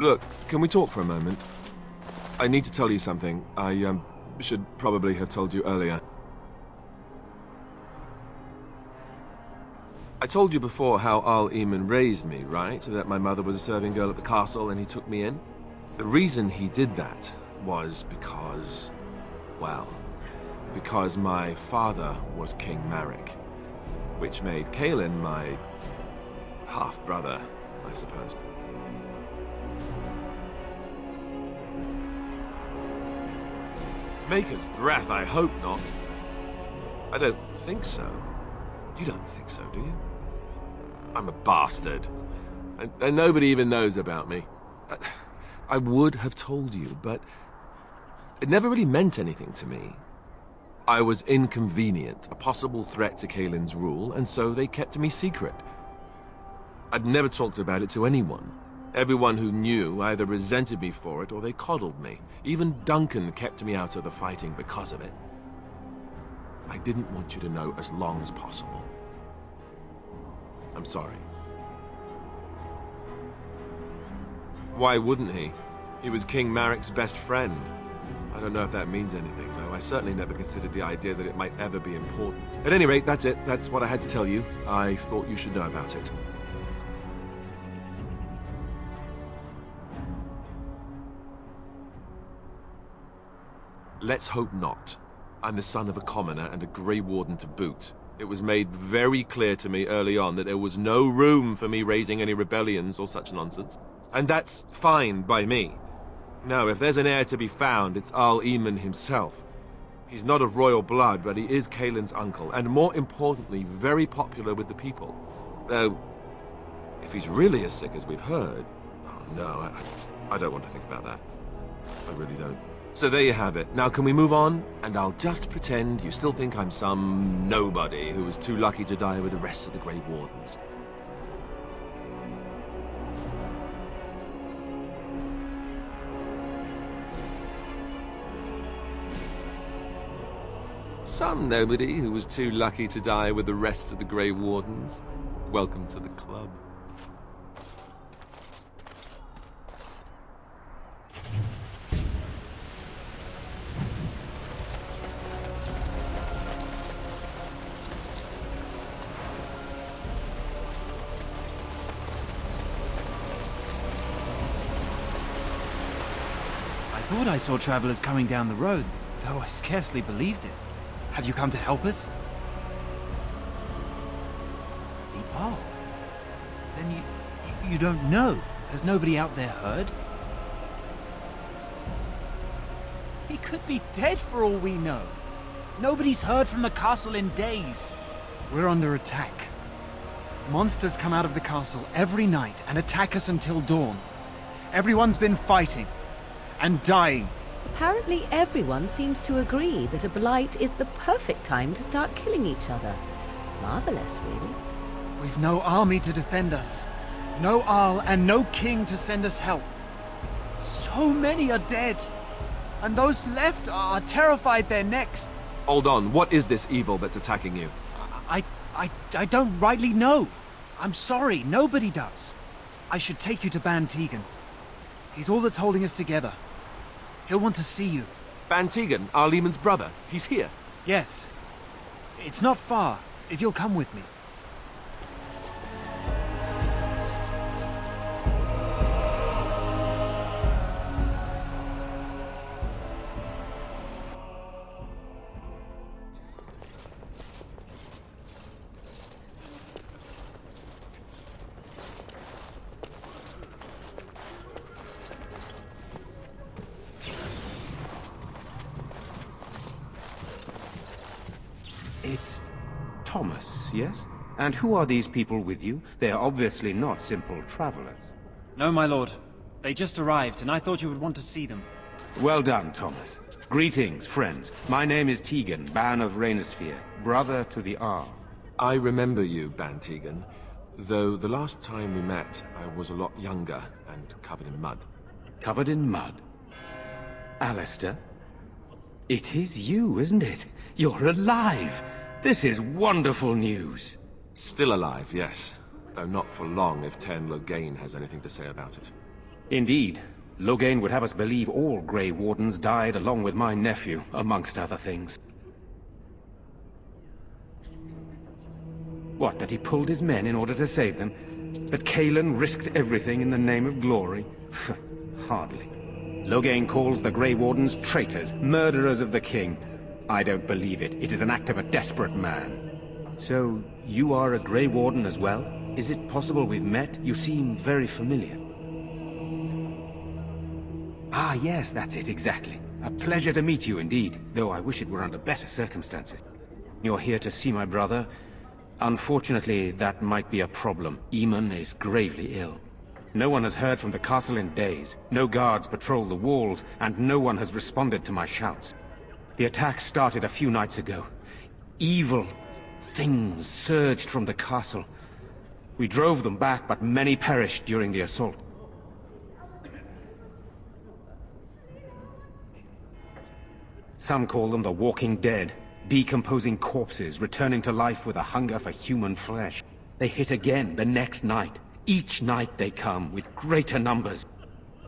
Look, can we talk for a moment? I need to tell you something. I, should probably have told you earlier. I told you before how Archdemon raised me, right? That my mother was a serving girl at the castle and he took me in? The reason he did that was because, well, because my father was King Marek, which made Kaelin my half-brother, I suppose. Maker's breath, I hope not. I don't think so. You don't think so, do you? I'm a bastard. And nobody even knows about me. I would have told you, but it never really meant anything to me. I was inconvenient, a possible threat to Kaelin's rule, and so they kept me secret. I'd never talked about it to anyone. Everyone who knew either resented me for it or they coddled me. Even Duncan kept me out of the fighting because of it. I didn't want you to know as long as possible. I'm sorry. Why wouldn't he? He was King Marek's best friend. I don't know if that means anything, though. I certainly never considered the idea that it might ever be important. At any rate, that's it. That's what I had to tell you. I thought you should know about it. Let's hope not. I'm the son of a commoner and a Grey Warden to boot. It was made very clear to me early on that there was no room for me raising any rebellions or such nonsense. And that's fine by me. Now, if there's an heir to be found, it's Archdemon himself. He's not of royal blood, but he is Kaelin's uncle, and more importantly, very popular with the people. Though, if he's really as sick as we've heard... Oh no, I don't want to think about that. I really don't. So there you have it. Now can we move on? And I'll just pretend you still think I'm some nobody who was too lucky to die with the rest of the Grey Wardens. Some nobody who was too lucky to die with the rest of the Grey Wardens. Welcome to the club. I thought I saw travelers coming down the road, though I scarcely believed it. Have you come to help us? Oh. Then you don't know? Has nobody out there heard? He could be dead for all we know. Nobody's heard from the castle in days. We're under attack. Monsters come out of the castle every night and attack us until dawn. Everyone's been fighting. And dying. Apparently everyone seems to agree that a blight is the perfect time to start killing each other. Marvelous, really. We've no army to defend us. No Arl and no king to send us help. So many are dead. And those left are terrified they're next. Hold on, what is this evil that's attacking you? I don't rightly know. I'm sorry, nobody does. I should take you to Ban Tegan. He's all that's holding us together. He'll want to see you. Ban Tegan, Archdemons' brother. He's here. Yes. It's not far, if you'll come with me. It's Thomas, yes? And who are these people with you? They are obviously not simple travelers. No, my lord. They just arrived, and I thought you would want to see them. Well done, Thomas. Greetings, friends. My name is Tegan, Ban of Rainersphere, brother to the Arl. I remember you, Ban Tegan, though the last time we met, I was a lot younger and covered in mud. Covered in mud? Alistair? It is you, isn't it? You're alive! This is wonderful news! Still alive, yes. Though not for long if Ten Loghain has anything to say about it. Indeed. Loghain would have us believe all Grey Wardens died along with my nephew, amongst other things. What, that he pulled his men in order to save them? That Cailan risked everything in the name of glory? Hardly. Loghain calls the Grey Wardens traitors, murderers of the king. I don't believe it. It is an act of a desperate man. So, you are a Grey Warden as well? Is it possible we've met? You seem very familiar. Ah, yes, that's it, exactly. A pleasure to meet you indeed, though I wish it were under better circumstances. You're here to see my brother? Unfortunately, that might be a problem. Eamon is gravely ill. No one has heard from the castle in days. No guards patrol the walls, and no one has responded to my shouts. The attack started a few nights ago. Evil things surged from the castle. We drove them back, but many perished during the assault. Some call them the Walking Dead, decomposing corpses returning to life with a hunger for human flesh. They hit again the next night. Each night they come, with greater numbers.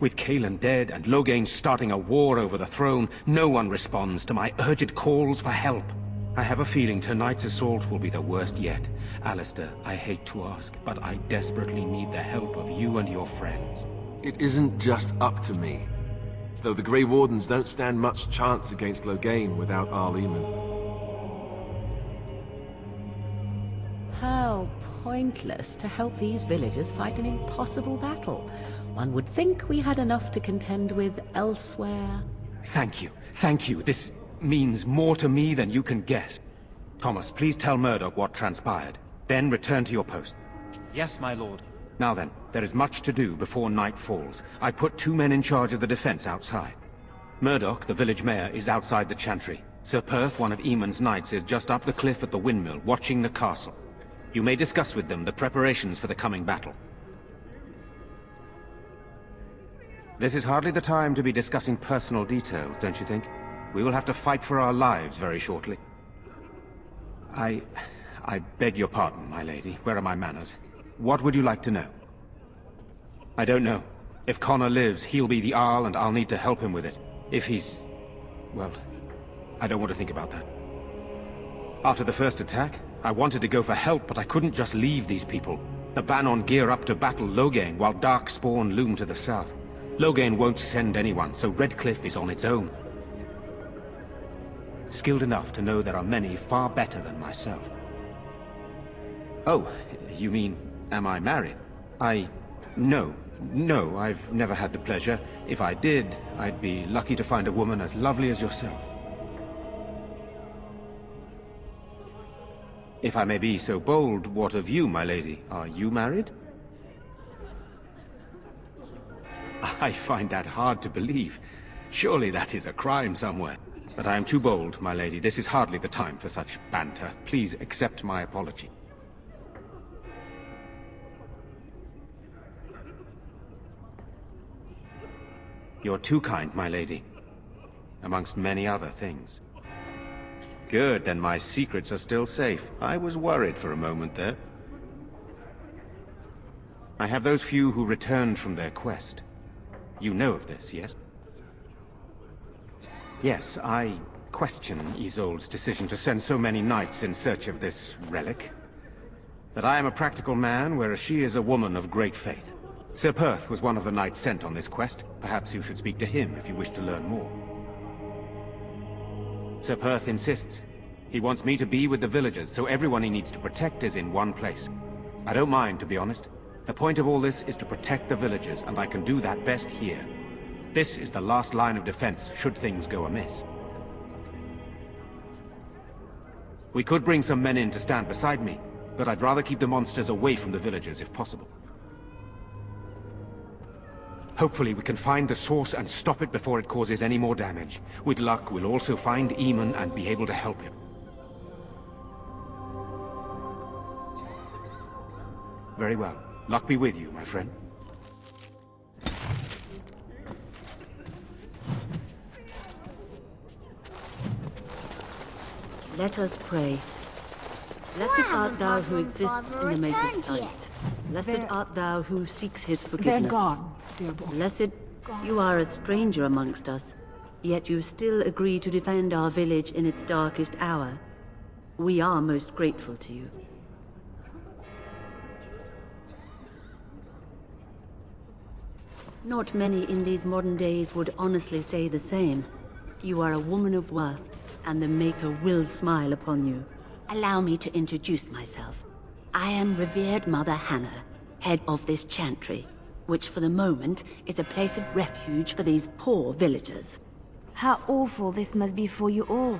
With Cailan dead and Loghain starting a war over the throne, no one responds to my urgent calls for help. I have a feeling tonight's assault will be the worst yet. Alistair, I hate to ask, but I desperately need the help of you and your friends. It isn't just up to me. Though the Grey Wardens don't stand much chance against Loghain without Arl Eamon. How pointless to help these villagers fight an impossible battle. One would think we had enough to contend with elsewhere. Thank you. Thank you. This means more to me than you can guess. Thomas, please tell Murdoch what transpired. Then return to your post. Yes, my lord. Now then, there is much to do before night falls. I put 2 men in charge of the defense outside. Murdoch, the village mayor, is outside the chantry. Sir Perth, one of Eamon's knights, is just up the cliff at the windmill, watching the castle. You may discuss with them the preparations for the coming battle. This is hardly the time to be discussing personal details, don't you think? We will have to fight for our lives very shortly. I beg your pardon, my lady. Where are my manners? What would you like to know? I don't know. If Connor lives, he'll be the Arl, and I'll need to help him with it. If he's... well, I don't want to think about that. After the first attack, I wanted to go for help, but I couldn't just leave these people. The Bannon gear up to battle Loghain, while Darkspawn loom to the south. Loghain won't send anyone, so Redcliffe is on its own. Skilled enough to know there are many far better than myself. Oh, you mean, am I married? No, I've never had the pleasure. If I did, I'd be lucky to find a woman as lovely as yourself. If I may be so bold, what of you, my lady? Are you married? I find that hard to believe. Surely that is a crime somewhere. But I am too bold, my lady. This is hardly the time for such banter. Please accept my apology. You're too kind, my lady. Amongst many other things. Good, then my secrets are still safe. I was worried for a moment there. I have those few who returned from their quest. You know of this, yes? Yes, I question Isolde's decision to send so many knights in search of this relic. But I am a practical man, whereas she is a woman of great faith. Sir Perth was one of the knights sent on this quest. Perhaps you should speak to him if you wish to learn more. Sir Perth insists. He wants me to be with the villagers, so everyone he needs to protect is in one place. I don't mind, to be honest. The point of all this is to protect the villagers, and I can do that best here. This is the last line of defense, should things go amiss. We could bring some men in to stand beside me, but I'd rather keep the monsters away from the villagers if possible. Hopefully we can find the source and stop it before it causes any more damage. With luck, we'll also find Eamon and be able to help him. Very well. Luck be with you, my friend. Let us pray. Blessed art thou who exists in the Maker's sight. Blessed art thou who seeks his forgiveness. They're gone. dear boy. Blessed, you are a stranger amongst us, yet you still agree to defend our village in its darkest hour. We are most grateful to you. Not many in these modern days would honestly say the same. You are a woman of worth, and the Maker will smile upon you. Allow me to introduce myself. I am revered Mother Hannah, head of this chantry, which for the moment is a place of refuge for these poor villagers. How awful this must be for you all.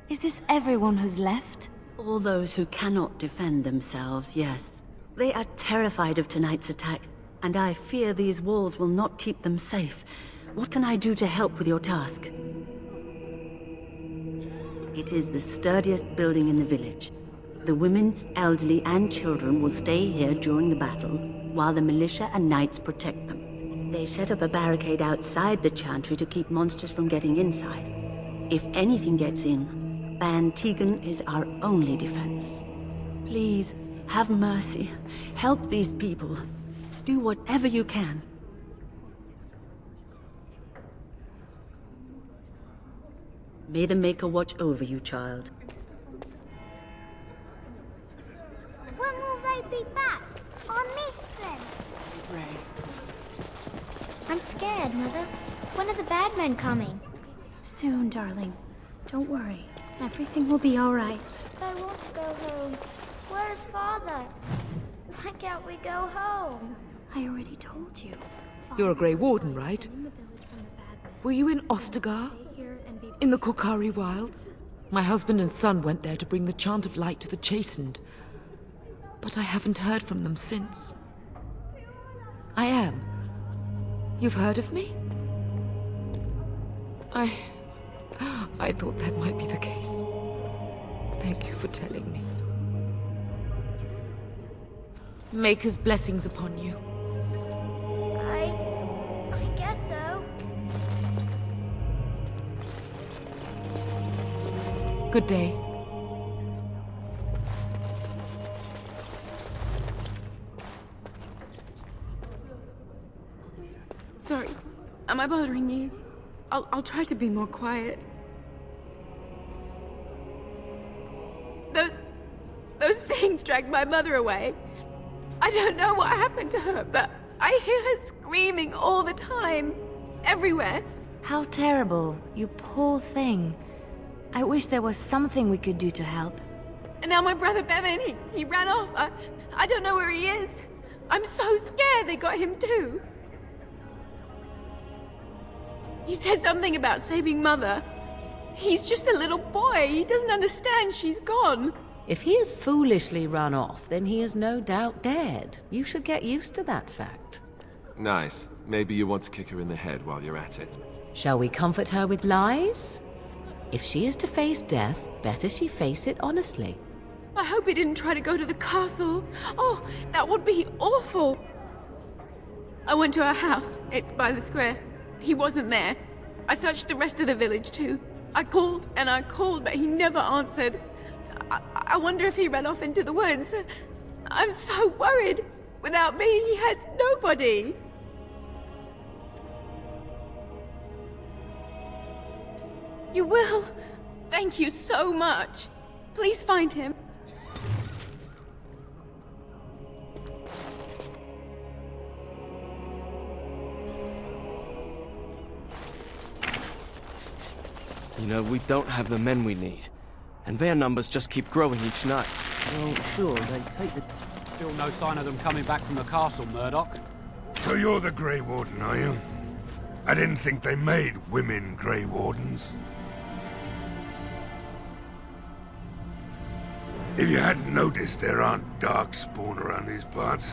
Is this everyone who's left? All those who cannot defend themselves, yes. They are terrified of tonight's attack, and I fear these walls will not keep them safe. What can I do to help with your task? It is the sturdiest building in the village. The women, elderly, and children will stay here during the battle, while the militia and knights protect them. They set up a barricade outside the chantry to keep monsters from getting inside. If anything gets in, Ban Tegan is our only defense. Please, have mercy. Help these people. Do whatever you can. May the Maker watch over you, child. When will they be back? I miss them. I'm scared, Mother. When are the bad men coming? Soon, darling. Don't worry. Everything will be all right. I want to go home. Where's Father? Why can't we go home? I already told you. You're a Grey Warden, right? Were you in Ostagar? In the Korkari Wilds? My husband and son went there to bring the chant of light to the chastened. But I haven't heard from them since. I am. You've heard of me? I thought that might be the case. Thank you for telling me. Maker's blessings upon you. I guess so. Good day. Sorry. Am I bothering you? I'll try to be more quiet. Those things dragged my mother away. I don't know what happened to her, but I hear her screaming all the time. Everywhere. How terrible, you poor thing. I wish there was something we could do to help. And now my brother Bevan, he ran off. I don't know where he is. I'm so scared they got him too. He said something about saving Mother. He's just a little boy. He doesn't understand she's gone. If he has foolishly run off, then he is no doubt dead. You should get used to that fact. Nice. Maybe you want to kick her in the head while you're at it. Shall we comfort her with lies? If she is to face death, better she face it honestly. I hope he didn't try to go to the castle. Oh, that would be awful. I went to our house. It's by the square. He wasn't there. I searched the rest of the village too. I called and I called, but he never answered. I wonder if he ran off into the woods. I'm so worried. Without me, he has nobody. You will? Thank you so much. Please find him. You know, we don't have the men we need. And their numbers just keep growing each night. Well, sure, they take the... Still no sign of them coming back from the castle, Murdoch. So you're the Grey Warden, are you? I didn't think they made women Grey Wardens. If you hadn't noticed, there aren't Darkspawn around these parts.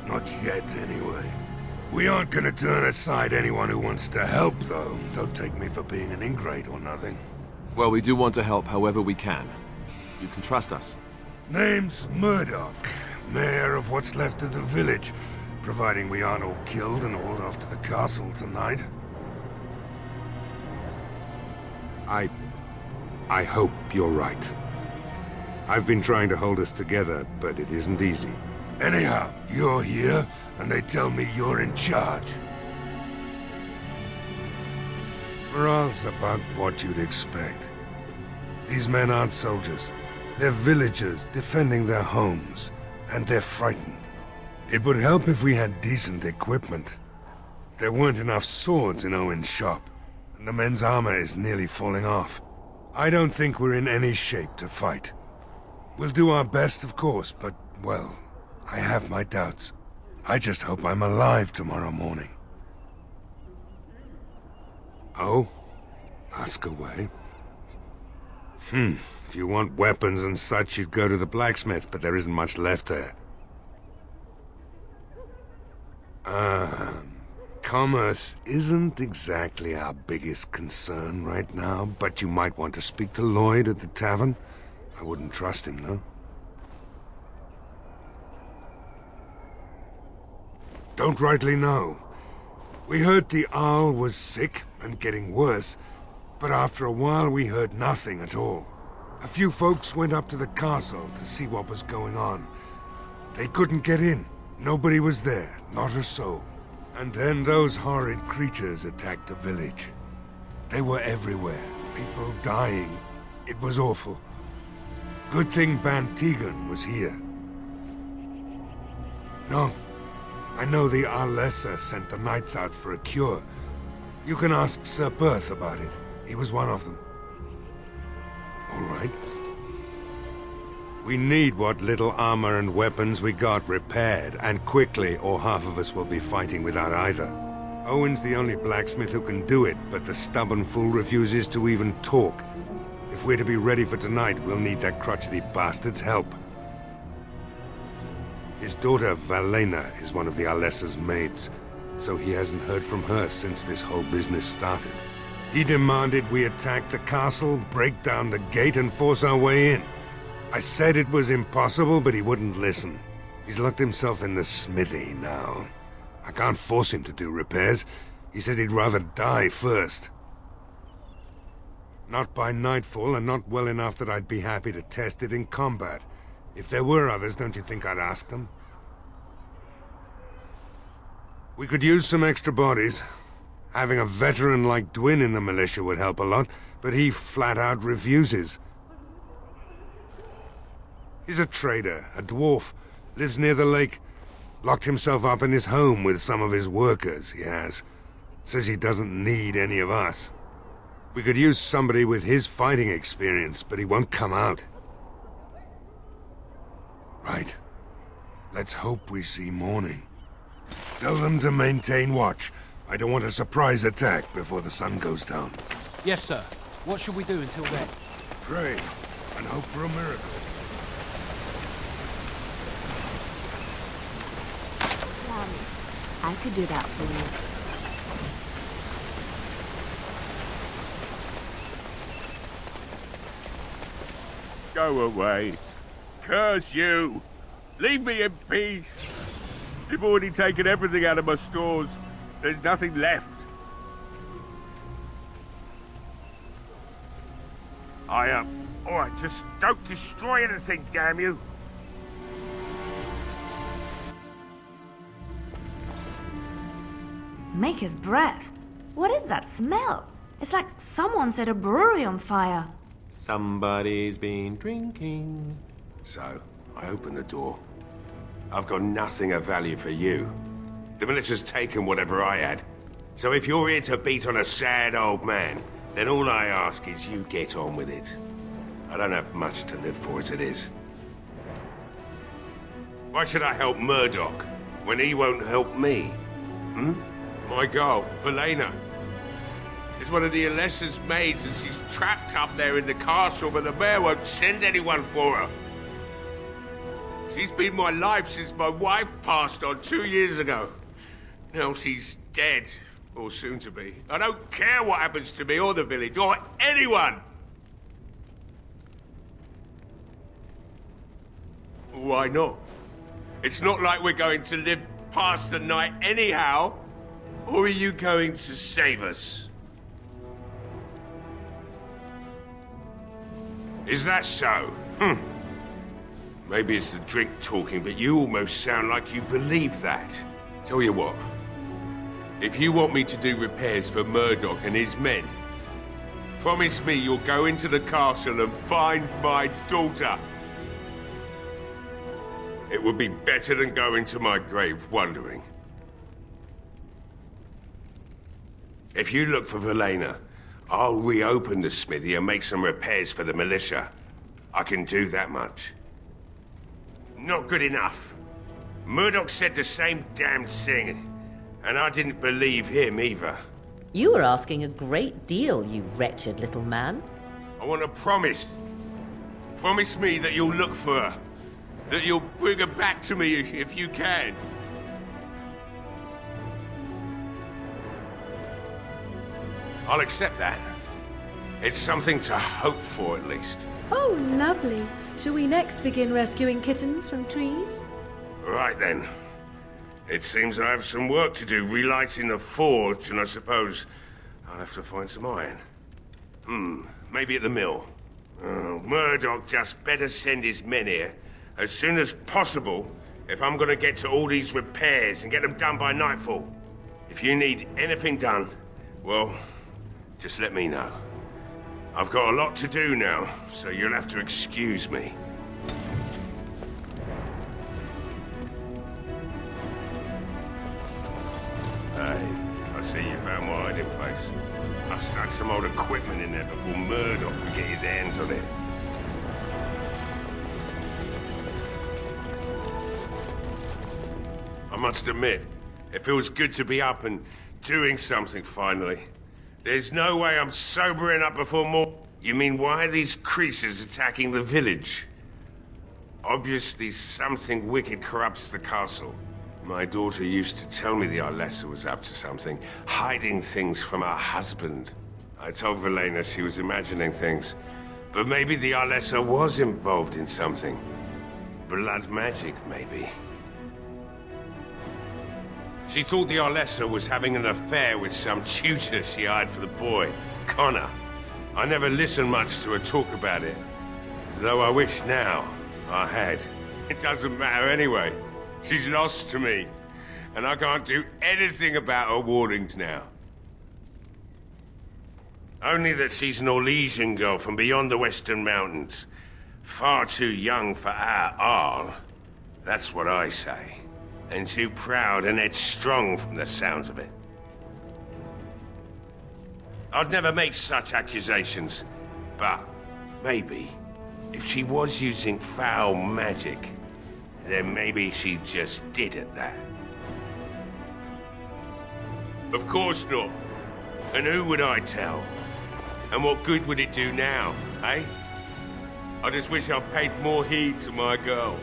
Not yet, anyway. We aren't gonna turn aside anyone who wants to help, though. Don't take me for being an ingrate or nothing. Well, we do want to help however we can. You can trust us. Name's Murdoch, mayor of what's left of the village, providing we aren't all killed and hauled off to the castle tonight. I hope you're right. I've been trying to hold us together, but it isn't easy. Anyhow, you're here, and they tell me you're in charge. Morale's about what you'd expect. These men aren't soldiers. They're villagers defending their homes, and they're frightened. It would help if we had decent equipment. There weren't enough swords in Owen's shop, and the men's armor is nearly falling off. I don't think we're in any shape to fight. We'll do our best, of course, but, well, I have my doubts. I just hope I'm alive tomorrow morning. Oh? Ask away. If you want weapons and such, you'd go to the blacksmith, but there isn't much left there. Commerce isn't exactly our biggest concern right now, but you might want to speak to Lloyd at the tavern. I wouldn't trust him, though. Don't rightly know. We heard the Arl was sick and getting worse, but after a while we heard nothing at all. A few folks went up to the castle to see what was going on. They couldn't get in. Nobody was there, not a soul. And then those horrid creatures attacked the village. They were everywhere, people dying. It was awful. Good thing Ban Tegan was here. No, I know the Arlessa sent the knights out for a cure. You can ask Sir Berth about it. He was one of them. All right. We need what little armor and weapons we got repaired, and quickly, or half of us will be fighting without either. Owen's the only blacksmith who can do it, but the stubborn fool refuses to even talk. If we're to be ready for tonight, we'll need that crotchety bastard's help. His daughter, Valena, is one of the Alessa's maids, so he hasn't heard from her since this whole business started. He demanded we attack the castle, break down the gate, and force our way in. I said it was impossible, but he wouldn't listen. He's locked himself in the smithy now. I can't force him to do repairs. He said he'd rather die first. Not by nightfall, and not well enough that I'd be happy to test it in combat. If there were others, don't you think I'd ask them? We could use some extra bodies. Having a veteran like Dwyn in the militia would help a lot, but he flat out refuses. He's a trader, a dwarf, lives near the lake. Locked himself up in his home with some of his workers, he has. Says he doesn't need any of us. We could use somebody with his fighting experience, but he won't come out. Right. Let's hope we see morning. Tell them to maintain watch. I don't want a surprise attack before the sun goes down. Yes, sir. What should we do until then? Pray, and hope for a miracle. I could do that for you. Go away. Curse you! Leave me in peace! You've already taken everything out of my stores. There's nothing left. Alright, just don't destroy anything, damn you! Maker's breath. What is that smell? It's like someone set a brewery on fire. Somebody's been drinking. So, I open the door. I've got nothing of value for you. The militia's taken whatever I had. So if you're here to beat on a sad old man, then all I ask is you get on with it. I don't have much to live for as it is. Why should I help Murdoch when he won't help me? My girl, Valena, is one of the Alessa's maids, and she's trapped up there in the castle, but the mayor won't send anyone for her. She's been my life since my wife passed on 2 years ago. Now she's dead, or soon to be. I don't care what happens to me or the village, or anyone! Why not? It's not like we're going to live past the night anyhow. Or are you going to save us? Is that so? Maybe it's the drink talking, but you almost sound like you believe that. Tell you what, if you want me to do repairs for Murdoch and his men, promise me you'll go into the castle and find my daughter. It would be better than going to my grave wondering. If you look for Velena, I'll reopen the smithy and make some repairs for the militia. I can do that much. Not good enough. Murdoch said the same damn thing, and I didn't believe him either. You were asking a great deal, you wretched little man. I want a promise. Promise me that you'll look for her. That you'll bring her back to me if you can. I'll accept that. It's something to hope for, at least. Oh, lovely. Shall we next begin rescuing kittens from trees? Right then. It seems I have some work to do relighting the forge, and I suppose I'll have to find some iron. Maybe at the mill. Oh, Murdoch just better send his men here as soon as possible if I'm gonna get to all these repairs and get them done by nightfall. If you need anything done, well, just let me know. I've got a lot to do now, so you'll have to excuse me. Hey, I see you found my hiding place. I stuck some old equipment in there before Murdoch could get his hands on it. I must admit, it feels good to be up and doing something finally. There's no way I'm sobering up before more... You mean, why are these creatures attacking the village? Obviously something wicked corrupts the castle. My daughter used to tell me the Arlessa was up to something, hiding things from her husband. I told Velena she was imagining things, but maybe the Arlessa was involved in something. Blood magic, maybe. She thought the Arlessa was having an affair with some tutor she hired for the boy, Connor. I never listened much to her talk about it, though I wish now I had. It doesn't matter anyway. She's lost to me, and I can't do anything about her warnings now. Only that she's an Orlesian girl from beyond the Western Mountains. Far too young for our Arl. That's what I say. And too proud and headstrong from the sounds of it. I'd never make such accusations, but maybe, if she was using foul magic, then maybe she just did at that. Of course not. And who would I tell? And what good would it do now, eh? I just wish I'd paid more heed to my girl.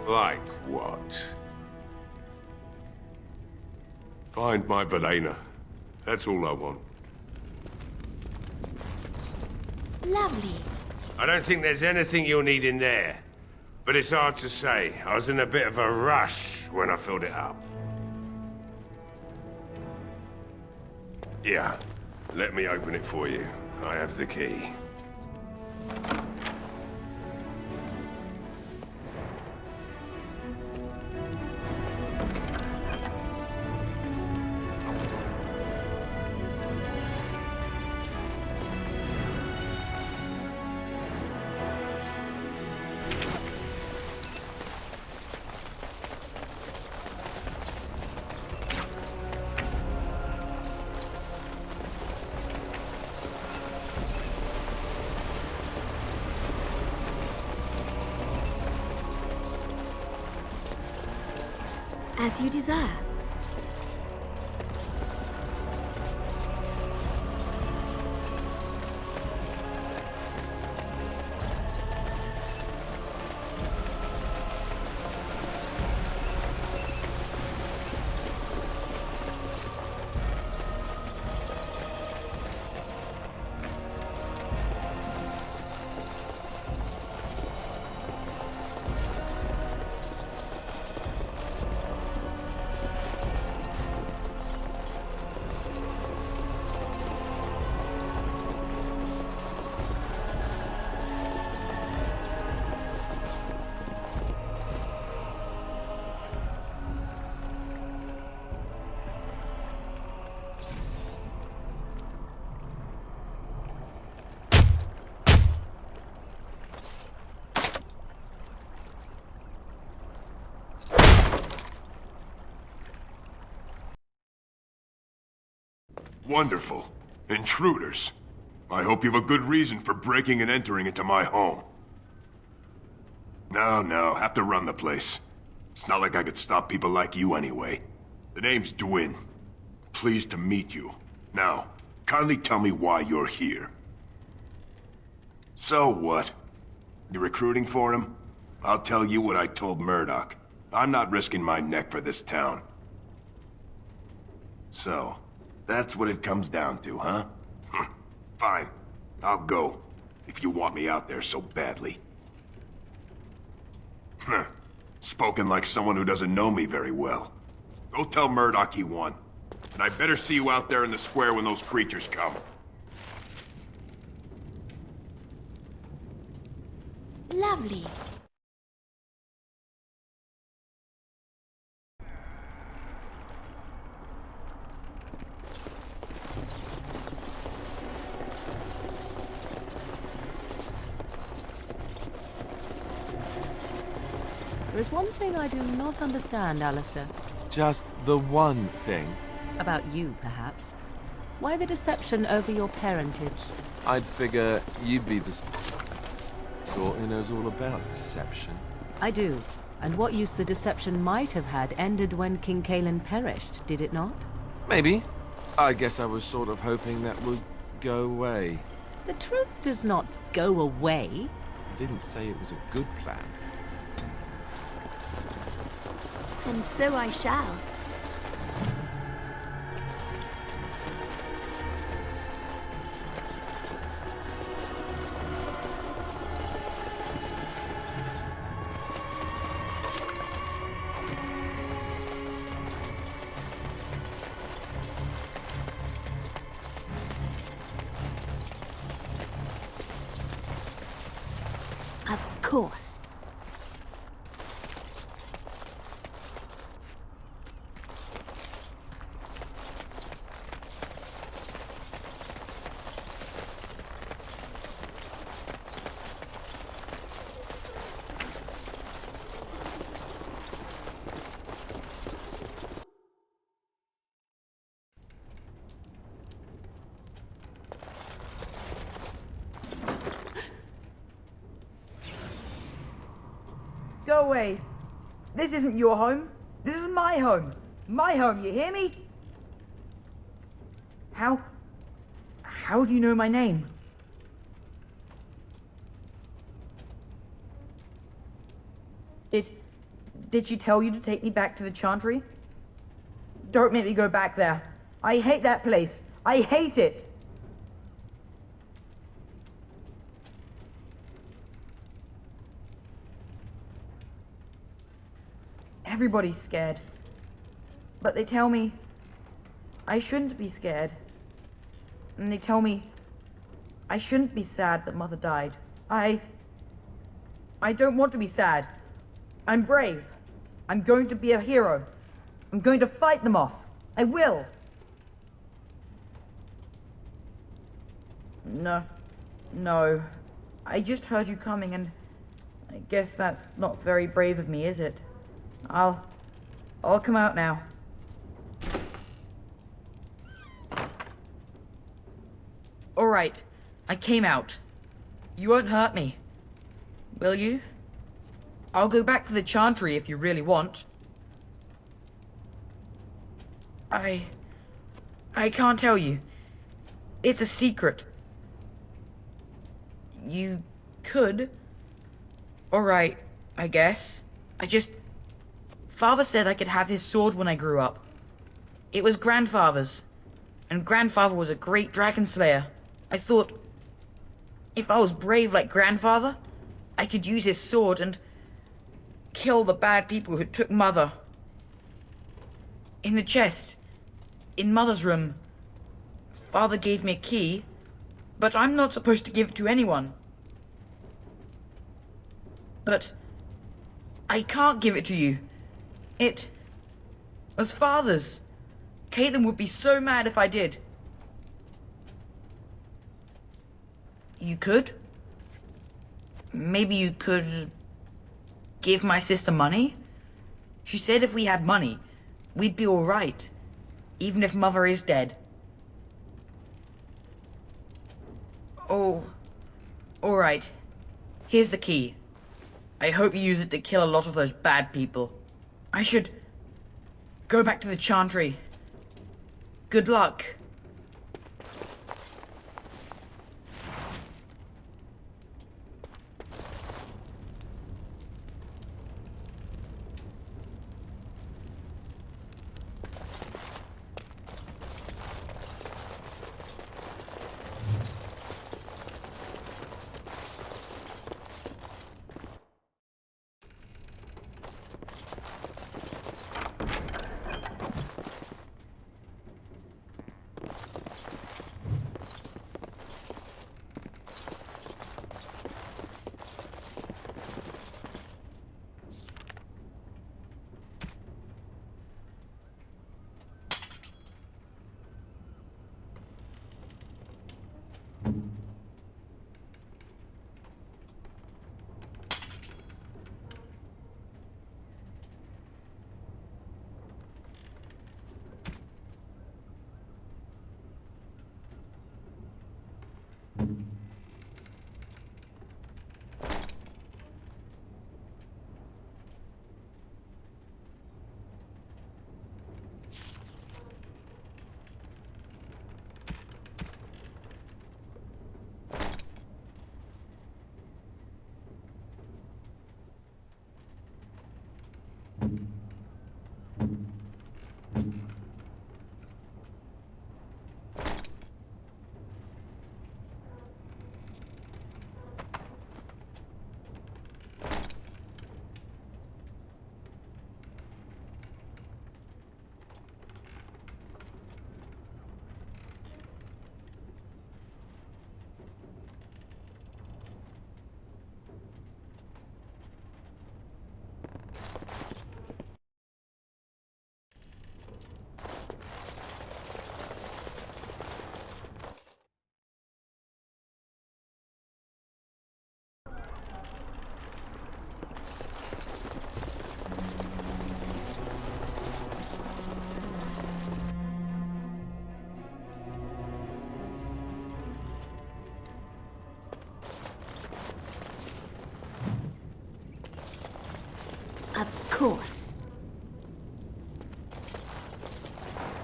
Like what? Find my Velena. That's all I want. Lovely. I don't think there's anything you'll need in there. But it's hard to say. I was in a bit of a rush when I filled it up. Yeah, let me open it for you. I have the key. As you desire. Wonderful. Intruders. I hope you have a good reason for breaking and entering into my home. No, have to run the place. It's not like I could stop people like you anyway. The name's Dwyn. Pleased to meet you. Now, kindly tell me why you're here. So what? You recruiting for him? I'll tell you what I told Murdoch. I'm not risking my neck for this town. So, that's what it comes down to, huh? Fine. I'll go, if you want me out there so badly. Spoken like someone who doesn't know me very well. Go tell Murdoch he won. And I better see you out there in the square when those creatures come. Lovely. There is one thing I do not understand, Alistair. Just the one thing. About you, perhaps. Why the deception over your parentage? I'd figure you'd be the sort who knows all about deception. I do. And what use the deception might have had ended when King Cailan perished, did it not? Maybe. I guess I was sort of hoping that would go away. The truth does not go away. I didn't say it was a good plan. And so I shall. Of course. Go away. This isn't your home. This is my home. My home, you hear me? How do you know my name? Did she tell you to take me back to the Chantry? Don't make me go back there. I hate that place. I hate it. Everybody's scared. But they tell me I shouldn't be scared. And they tell me I shouldn't be sad that Mother died. I don't want to be sad. I'm brave. I'm going to be a hero. I'm going to fight them off. I will. No. I just heard you coming and I guess that's not very brave of me, is it? I'll come out now. All right, I came out. You won't hurt me, will you? I'll go back to the Chantry if you really want. I can't tell you. It's a secret. You could. All right, I guess. Father said I could have his sword when I grew up. It was Grandfather's, and Grandfather was a great dragon slayer. I thought, if I was brave like Grandfather, I could use his sword and kill the bad people who took Mother. In the chest, in Mother's room, Father gave me a key, but I'm not supposed to give it to anyone. But I can't give it to you. It was Father's. Cailan would be so mad if I did. You could? Maybe you could give my sister money? She said if we had money, we'd be all right, even if Mother is dead. Oh, alright. Here's the key. I hope you use it to kill a lot of those bad people. I should go back to the Chantry. Good luck. Of course.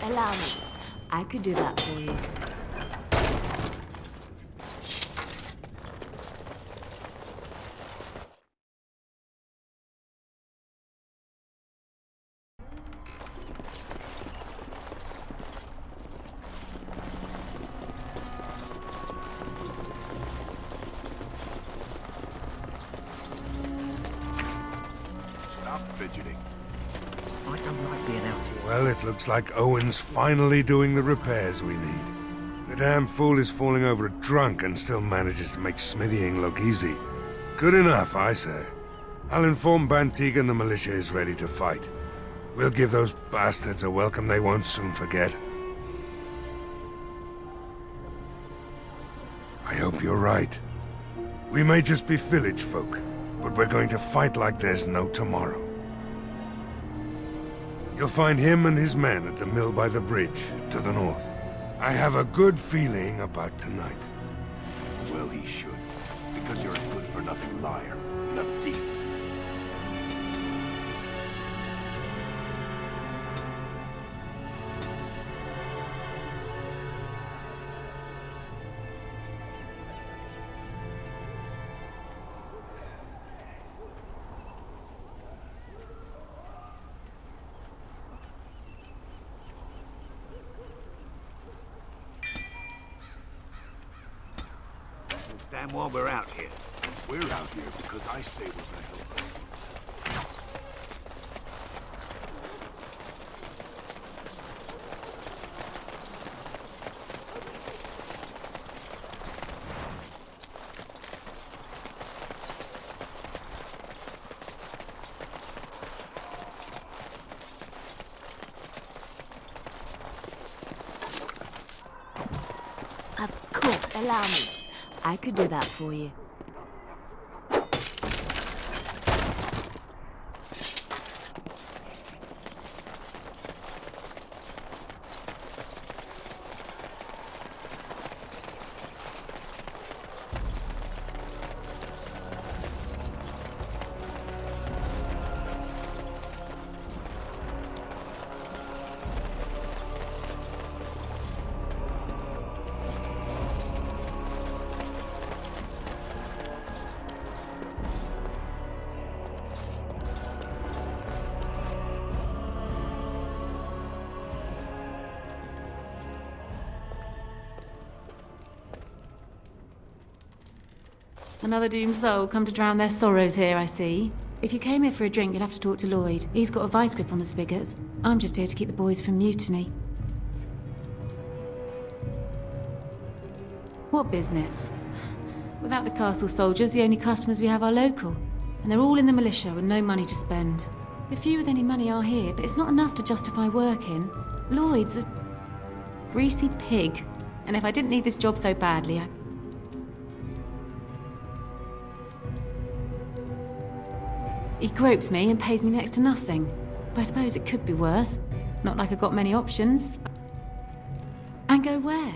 Allow me. I could do that for you. Fidgeting. I don't like being out here. Well, it looks like Owen's finally doing the repairs we need. The damn fool is falling over drunk and still manages to make smithying look easy. Good enough, I say. I'll inform Bantig and the militia is ready to fight. We'll give those bastards a welcome they won't soon forget. I hope you're right. We may just be village folk, but we're going to fight like there's no tomorrow. You'll find him and his men at the mill by the bridge, to the north. I have a good feeling about tonight. Well, he should. Because you're a good-for-nothing liar and a thief. Damn well we're out here. We're out here because I say we're gonna help them. Of course. Allow me. I could do that for you. Another doomed soul come to drown their sorrows here, I see. If you came here for a drink, you'd have to talk to Lloyd. He's got a vice grip on the spigots. I'm just here to keep the boys from mutiny. What business? Without the castle soldiers, the only customers we have are local. And they're all in the militia with no money to spend. The few with any money are here, but it's not enough to justify working. Lloyd's a greasy pig. And if I didn't need this job so badly, He gropes me and pays me next to nothing. But I suppose it could be worse. Not like I've got many options. And go where?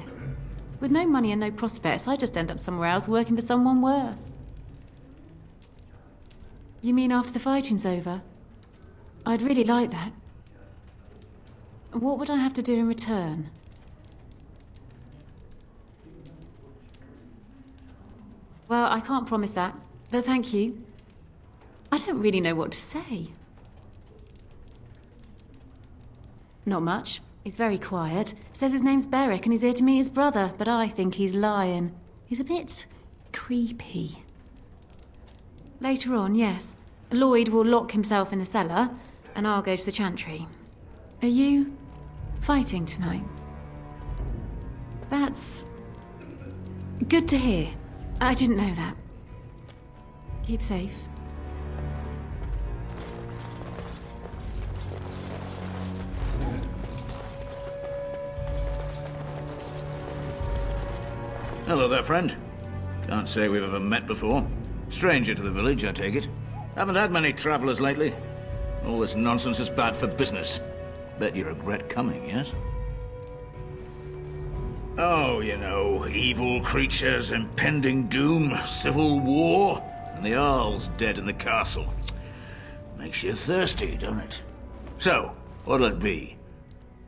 With no money and no prospects, I just end up somewhere else working for someone worse. You mean after the fighting's over? I'd really like that. What would I have to do in return? Well, I can't promise that, but thank you. I don't really know what to say. Not much. He's very quiet. Says his name's Beric and he's here to meet his brother, but I think he's lying. He's a bit creepy. Later on, yes. Lloyd will lock himself in the cellar, and I'll go to the chantry. Are you fighting tonight? That's good to hear. I didn't know that. Keep safe. Hello there, friend. Can't say we've ever met before. Stranger to the village, I take it. Haven't had many travelers lately. All this nonsense is bad for business. Bet you regret coming, yes? Oh, you know, evil creatures, impending doom, civil war, and the Earl's dead in the castle. Makes you thirsty, don't it? So, what'll it be?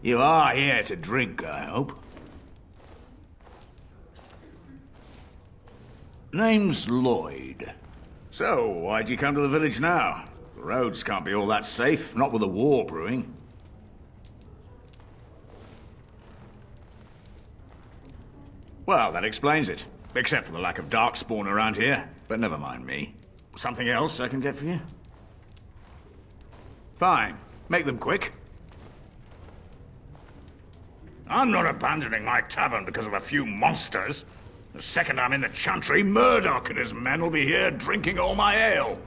You are here to drink, I hope. Name's Lloyd. So, why'd you come to the village now? The roads can't be all that safe, not with a war brewing. Well, that explains it. Except for the lack of Darkspawn around here. But never mind me. Something else I can get for you? Fine. Make them quick. I'm not abandoning my tavern because of a few monsters. The second I'm in the chantry, Murdoch and his men will be here drinking all my ale.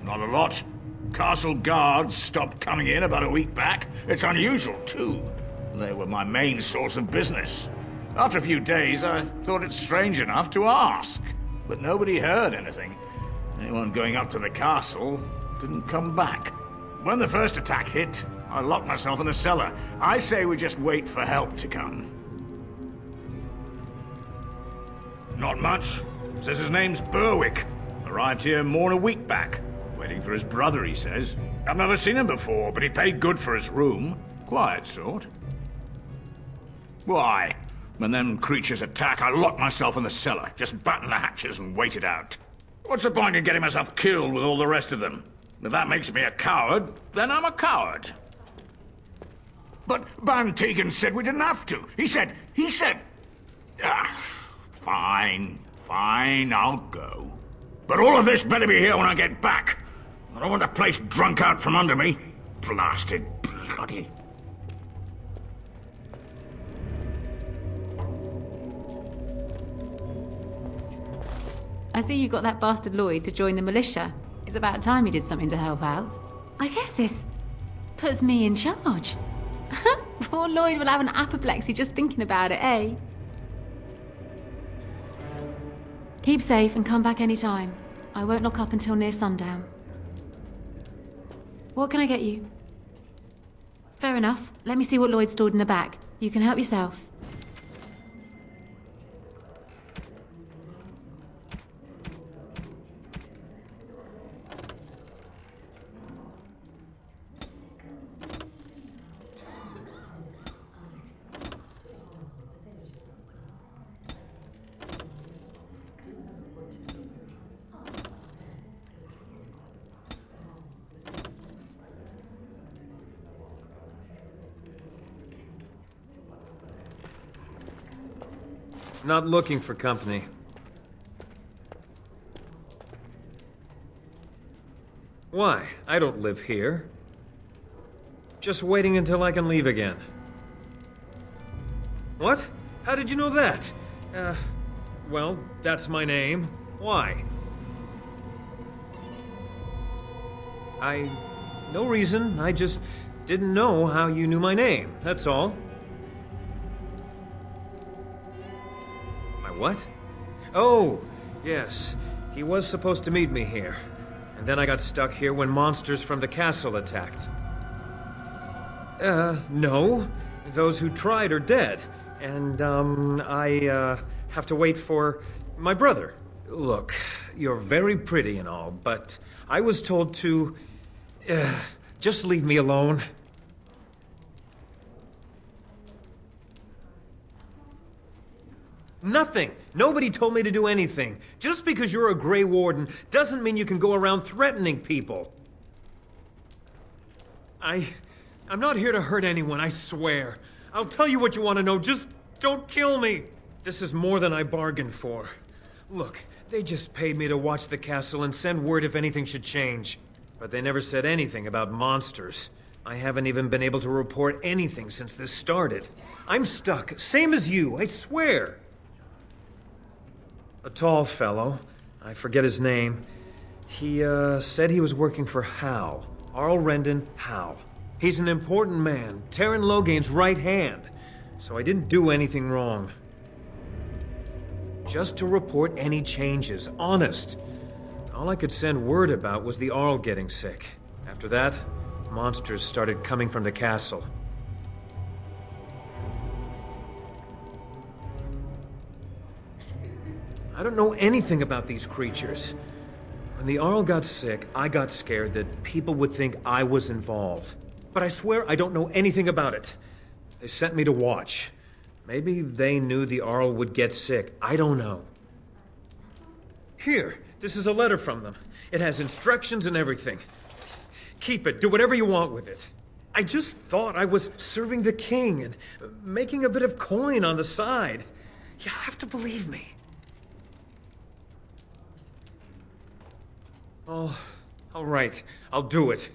Not a lot. Castle guards stopped coming in about a week back. It's unusual, too. They were my main source of business. After a few days, I thought it strange enough to ask. But nobody heard anything. Anyone going up to the castle didn't come back. When the first attack hit, I locked myself in the cellar. I say we just wait for help to come. Not much. Says his name's Berwick. Arrived here more than a week back. Waiting for his brother, he says. I've never seen him before, but he paid good for his room. Quiet sort. Why? When them creatures attack, I lock myself in the cellar. Just batten the hatches and wait it out. What's the point in getting myself killed with all the rest of them? If that makes me a coward, then I'm a coward. But Ban Tegan said we didn't have to. He said... Fine, I'll go. But all of this better be here when I get back. I don't want the place drunk out from under me. Blasted bloody... I see you got that bastard Lloyd to join the militia. It's about time he did something to help out. I guess this puts me in charge. Poor Lloyd will have an apoplexy just thinking about it, eh? Keep safe and come back any time. I won't lock up until near sundown. What can I get you? Fair enough. Let me see what Lloyd stored in the back. You can help yourself. Not looking for company. Why? I don't live here. Just waiting until I can leave again. What? How did you know that? Well, that's my name. Why? No reason. I just didn't know how you knew my name, that's all. My what? Oh, yes. He was supposed to meet me here. And then I got stuck here when monsters from the castle attacked. No. Those who tried are dead. And, I have to wait for my brother. Look, you're very pretty and all, but I was told to... just leave me alone. Nothing. Nobody told me to do anything. Just because you're a Grey Warden doesn't mean you can go around threatening people. I'm not here to hurt anyone, I swear. I'll tell you what you want to know, just don't kill me. This is more than I bargained for. Look, they just paid me to watch the castle and send word if anything should change. But they never said anything about monsters. I haven't even been able to report anything since this started. I'm stuck, same as you, I swear. A tall fellow, I forget his name. He, said he was working for Hal. Arl Rendon Hal. He's an important man, Terran Logain's right hand. So I didn't do anything wrong. Just to report any changes, honest. All I could send word about was the Arl getting sick. After that, monsters started coming from the castle. I don't know anything about these creatures. When the Arl got sick, I got scared that people would think I was involved. But I swear I don't know anything about it. They sent me to watch. Maybe they knew the Arl would get sick. I don't know. Here, this is a letter from them. It has instructions and everything. Keep it. Do whatever you want with it. I just thought I was serving the king and making a bit of coin on the side. You have to believe me. Oh, all right. I'll do it.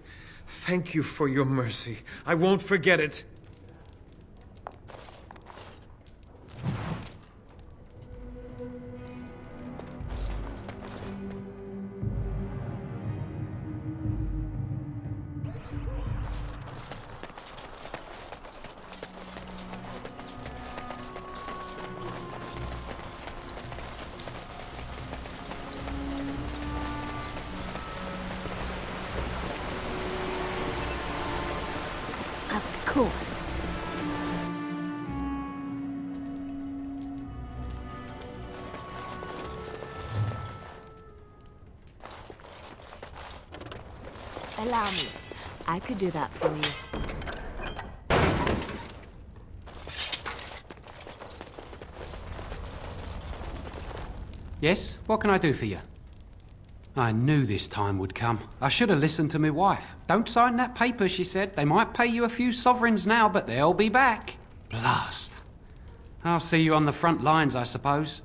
Thank you for your mercy. I won't forget it. Of course. Allow me. I could do that for you. Yes? What can I do for you? I knew this time would come. I should have listened to my wife. Don't sign that paper, she said. They might pay you a few sovereigns now, but they'll be back. Blast. I'll see you on the front lines, I suppose.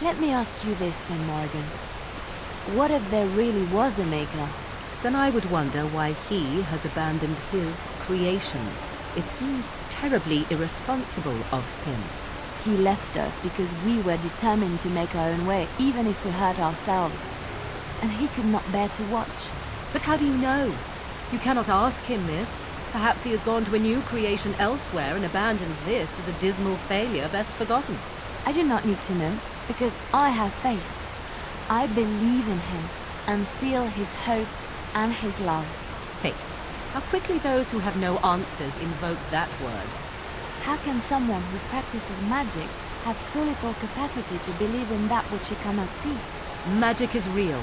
Let me ask you this then, Morgan. What if there really was a maker? Then I would wonder why he has abandoned his creation. It seems terribly irresponsible of him. He left us because we were determined to make our own way, even if we hurt ourselves. And he could not bear to watch. But how do you know? You cannot ask him this. Perhaps he has gone to a new creation elsewhere and abandoned this as a dismal failure best forgotten. I do not need to know, because I have faith. I believe in him and feel his hope and his love. Faith. How quickly those who have no answers invoke that word. How can someone who practices magic have so little capacity to believe in that which he cannot see? Magic is real.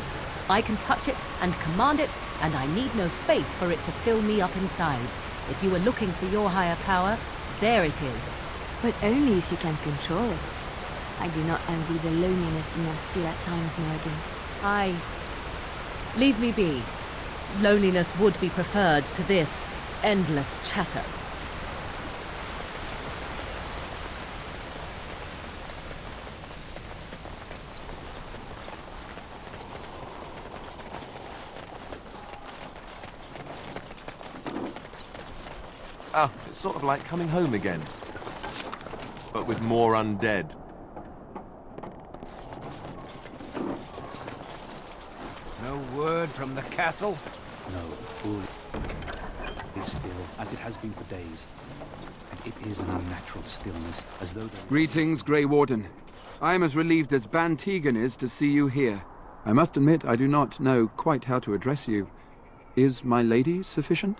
I can touch it and command it, and I need no faith for it to fill me up inside. If you were looking for your higher power, there it is. But only if you can control it. I do not envy the loneliness you must feel at times, Morgan. Leave me be. Loneliness would be preferred to this endless chatter. Oh, it's sort of like coming home again. But with more undead. No word from the castle? No, all is still, as it has been for days. And it is an unnatural stillness, as though there... Greetings, Grey Warden. I am as relieved as Ban Tegan is to see you here. I must admit I do not know quite how to address you. Is my lady sufficient?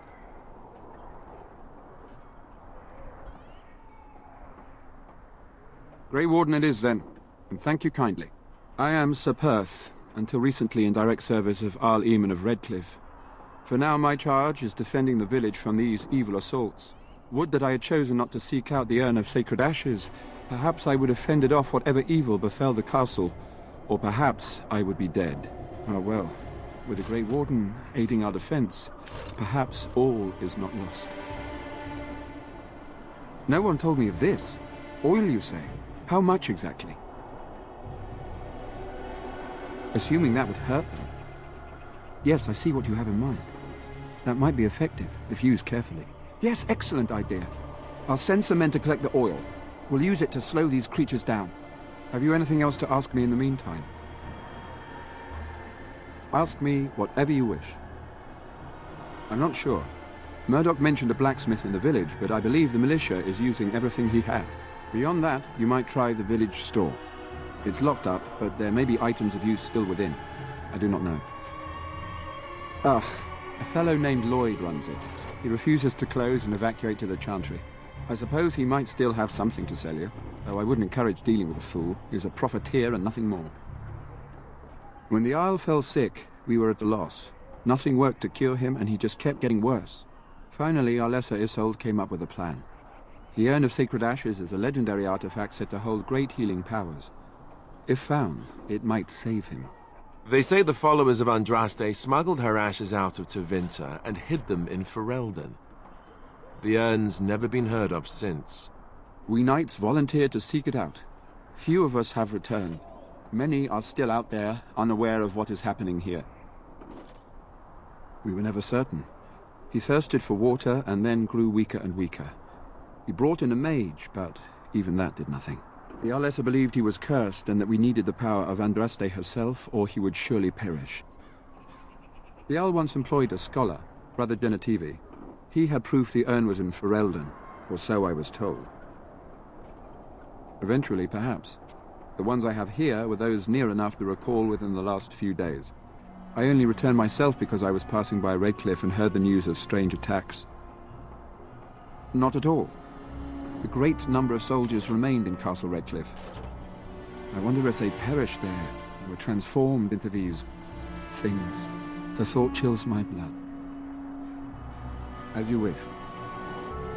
Grey Warden it is then, and thank you kindly. I am Sir Perth, until recently in direct service of Arl Eamon of Redcliffe. For now my charge is defending the village from these evil assaults. Would that I had chosen not to seek out the urn of sacred ashes. Perhaps I would have fended off whatever evil befell the castle, or perhaps I would be dead. Ah well, with the Grey Warden aiding our defense, perhaps all is not lost. No one told me of this. Oil, you say? How much exactly? Assuming that would hurt them. Yes, I see what you have in mind. That might be effective, if used carefully. Yes, excellent idea. I'll send some men to collect the oil. We'll use it to slow these creatures down. Have you anything else to ask me in the meantime? Ask me whatever you wish. I'm not sure. Murdoch mentioned a blacksmith in the village, but I believe the militia is using everything he had. Beyond that, you might try the village store. It's locked up, but there may be items of use still within. I do not know. Ah, a fellow named Lloyd runs it. He refuses to close and evacuate to the Chantry. I suppose he might still have something to sell you, though I wouldn't encourage dealing with a fool. He's a profiteer and nothing more. When the Isle fell sick, we were at a loss. Nothing worked to cure him, and he just kept getting worse. Finally, our lesser Isolde came up with a plan. The Urn of Sacred Ashes is a legendary artifact said to hold great healing powers. If found, it might save him. They say the followers of Andraste smuggled her ashes out of Tevinter and hid them in Ferelden. The urn's never been heard of since. We knights volunteered to seek it out. Few of us have returned. Many are still out there, unaware of what is happening here. We were never certain. He thirsted for water and then grew weaker and weaker. He brought in a mage, but even that did nothing. The Arlessa believed he was cursed and that we needed the power of Andraste herself, or he would surely perish. The Arl once employed a scholar, Brother Genetivi. He had proof the urn was in Ferelden, or so I was told. Eventually, perhaps. The ones I have here were those near enough to recall within the last few days. I only returned myself because I was passing by Redcliffe and heard the news of strange attacks. Not at all. A great number of soldiers remained in Castle Redcliffe. I wonder if they perished there and were transformed into these things. The thought chills my blood. As you wish.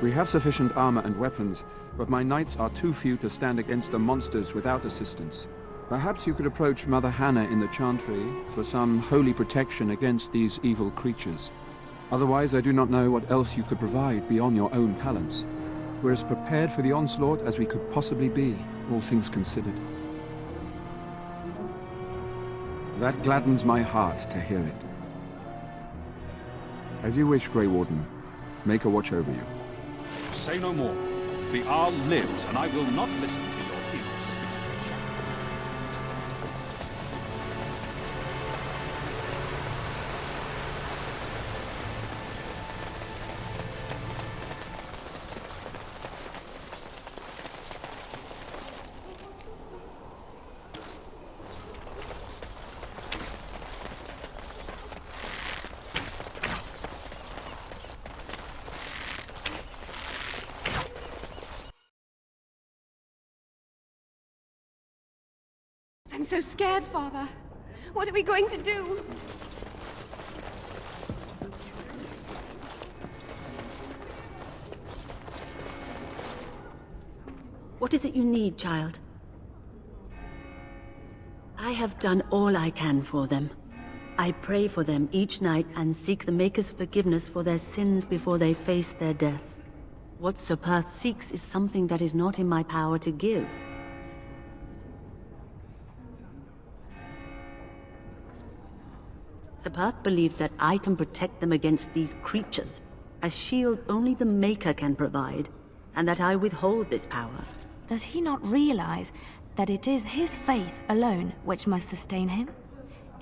We have sufficient armor and weapons, but my knights are too few to stand against the monsters without assistance. Perhaps you could approach Mother Hannah in the Chantry for some holy protection against these evil creatures. Otherwise, I do not know what else you could provide beyond your own talents. We're as prepared for the onslaught as we could possibly be, all things considered. That gladdens my heart to hear it. As you wish, Grey Warden. Make a watch over you. Say no more. The Arl lives, and I will not listen to your evil speech. I'm so scared, Father. What are we going to do? What is it you need, child? I have done all I can for them. I pray for them each night and seek the Maker's forgiveness for their sins before they face their deaths. What Sir Perth seeks is something that is not in my power to give. Sir Perth believes that I can protect them against these creatures, a shield only the Maker can provide, and that I withhold this power. Does he not realize that it is his faith alone which must sustain him?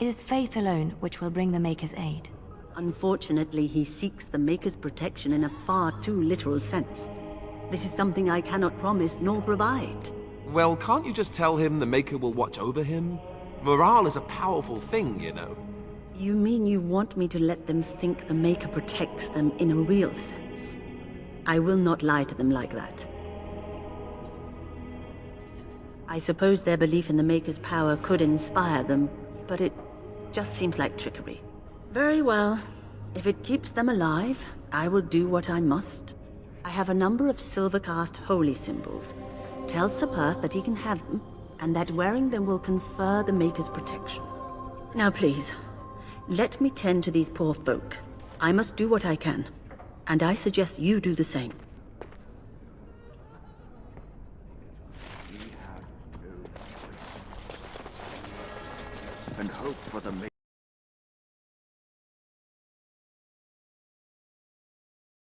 It is faith alone which will bring the Maker's aid. Unfortunately, he seeks the Maker's protection in a far too literal sense. This is something I cannot promise nor provide. Well, can't you just tell him the Maker will watch over him? Morale is a powerful thing, you know. You mean you want me to let them think the Maker protects them in a real sense? I will not lie to them like that. I suppose their belief in the Maker's power could inspire them, but it just seems like trickery. Very well. If it keeps them alive, I will do what I must. I have a number of silver-cast holy symbols. Tell Sir Perth that he can have them, and that wearing them will confer the Maker's protection. Now please, let me tend to these poor folk. I must do what I can, and I suggest you do the same. And hope for the